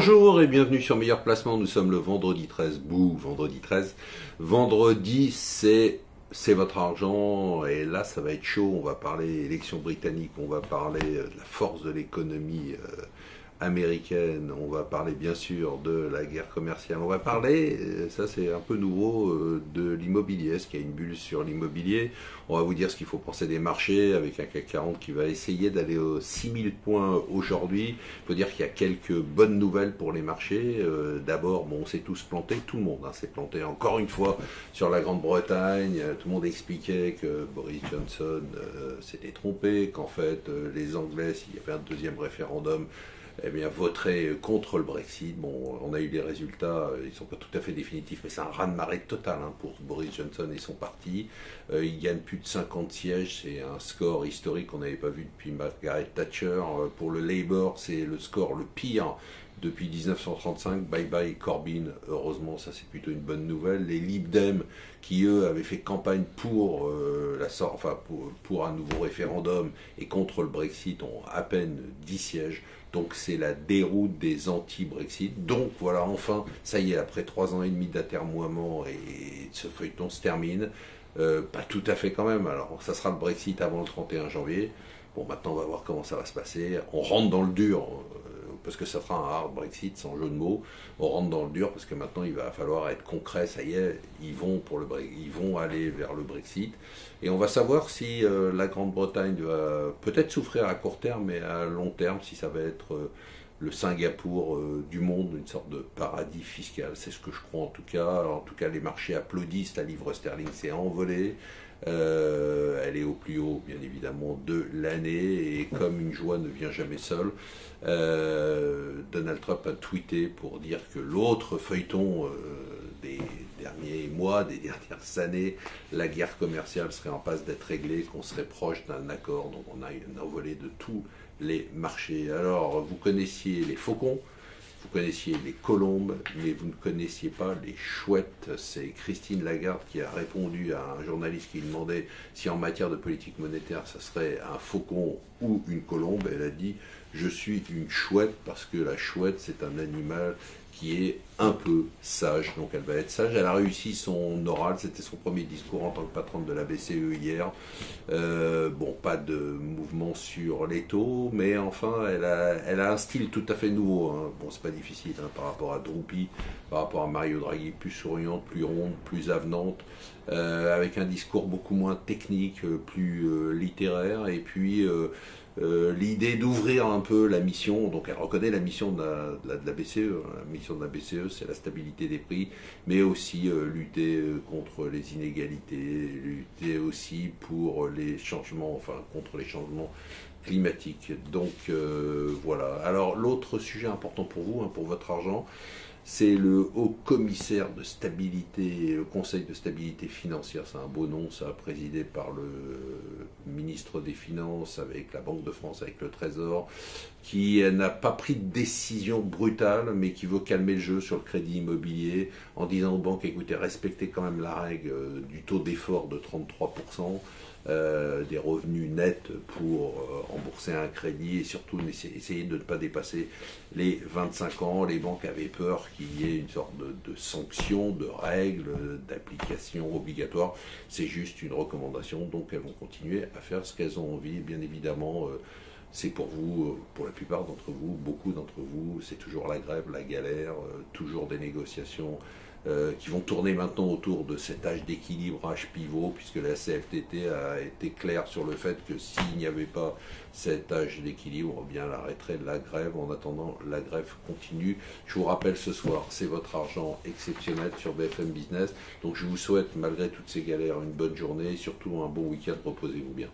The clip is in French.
Bonjour et bienvenue sur Meilleur Placement, nous sommes le vendredi 13, vendredi 13. Vendredi c'est votre argent et là ça va être chaud, on va parler élections britanniques, on va parler de la force de l'économie américaine, on va parler bien sûr de la guerre commerciale, on va parler, ça c'est un peu nouveau, de l'immobilier, est-ce qu'il y a une bulle sur l'immobilier, on va vous dire ce qu'il faut penser des marchés avec un CAC 40 qui va essayer d'aller aux 6000 points aujourd'hui. Il faut dire qu'il y a quelques bonnes nouvelles pour les marchés. D'abord, bon, on s'est tous plantés, tout le monde s'est planté encore une fois sur la Grande-Bretagne, tout le monde expliquait que Boris Johnson s'était trompé, qu'en fait les Anglais, s'il y avait un deuxième référendum, eh bien, voterait contre le Brexit. Bon, on a eu des résultats, ils ne sont pas tout à fait définitifs, mais c'est un raz-de-marée total pour Boris Johnson et son parti. Il gagne plus de 50 sièges, c'est un score historique qu'on n'avait pas vu depuis Margaret Thatcher. Pour le Labour, c'est le score le pire depuis 1935, bye bye Corbyn, heureusement ça c'est plutôt une bonne nouvelle. Les Lib Dem qui eux avaient fait campagne pour pour un nouveau référendum et contre le Brexit ont à peine 10 sièges. Donc c'est la déroute des anti-Brexit. Donc voilà, enfin, ça y est, après 3 ans et demi d'atermoiement et ce feuilleton se termine. Pas tout à fait quand même, alors ça sera le Brexit avant le 31 janvier. Bon, maintenant on va voir comment ça va se passer. On rentre dans le dur, parce que ça sera un hard Brexit, sans jeu de mots. On rentre dans le dur, parce que maintenant il va falloir être concret, ça y est, ils vont aller vers le Brexit. Et on va savoir si la Grande-Bretagne va peut-être souffrir à court terme, mais à long terme, si ça va être le Singapour du monde, une sorte de paradis fiscal. C'est ce que je crois en tout cas. En tout cas, les marchés applaudissent, la livre sterling s'est envolée. Elle est au plus haut, bien évidemment, de l'année, et comme une joie ne vient jamais seule, Donald Trump a tweeté pour dire que l'autre feuilleton des derniers mois, des dernières années, la guerre commerciale serait en passe d'être réglée, qu'on serait proche d'un accord. Donc on a une envolée de tous les marchés. Alors vous connaissiez les faucons, vous connaissiez les colombes, mais vous ne connaissiez pas les chouettes. C'est Christine Lagarde qui a répondu à un journaliste qui lui demandait si en matière de politique monétaire, ça serait un faucon ou une colombe. Elle a dit « Je suis une chouette » parce que la chouette, c'est un animal qui est un peu sage, donc elle va être sage. Elle a réussi son oral, c'était son premier discours en tant que patronne de la BCE hier. Bon, pas de mouvement sur les taux, mais enfin, elle a un style tout à fait nouveau. Bon, c'est pas difficile par rapport à Drupi, par rapport à Mario Draghi, plus souriante, plus ronde, plus avenante, avec un discours beaucoup moins technique, plus littéraire, et puis l'idée d'ouvrir un peu la mission. Donc elle reconnaît la mission de la BCE. La mission de la BCE, c'est la stabilité des prix, mais aussi lutter contre les inégalités, lutter aussi pour les changements, enfin contre les changements climatiques. Donc voilà. Alors l'autre sujet important pour vous, pour votre argent, c'est le haut commissaire de stabilité, le conseil de stabilité financière, c'est un beau nom, ça, présidé par le ministre des Finances, avec la Banque de France, avec le Trésor, qui n'a pas pris de décision brutale, mais qui veut calmer le jeu sur le crédit immobilier, en disant aux banques, écoutez, respectez quand même la règle du taux d'effort de 33%, des revenus nets pour rembourser un crédit, et surtout essayer de ne pas dépasser les 25 ans. Les banques avaient peur qu'il y ait une sorte de sanction, de règles, d'application obligatoire. C'est juste une recommandation, donc elles vont continuer à faire ce qu'elles ont envie. Bien évidemment, c'est pour vous, pour la plupart d'entre vous, beaucoup d'entre vous, c'est toujours la grève, la galère, toujours des négociations qui vont tourner maintenant autour de cet âge d'équilibre, âge pivot, puisque la CFTT a été claire sur le fait que s'il n'y avait pas cet âge d'équilibre, eh bien elle arrêterait la grève. En attendant, la grève continue. Je vous rappelle ce soir, c'est votre argent exceptionnel sur BFM Business. Donc je vous souhaite, malgré toutes ces galères, une bonne journée et surtout un bon week-end. Reposez-vous bien.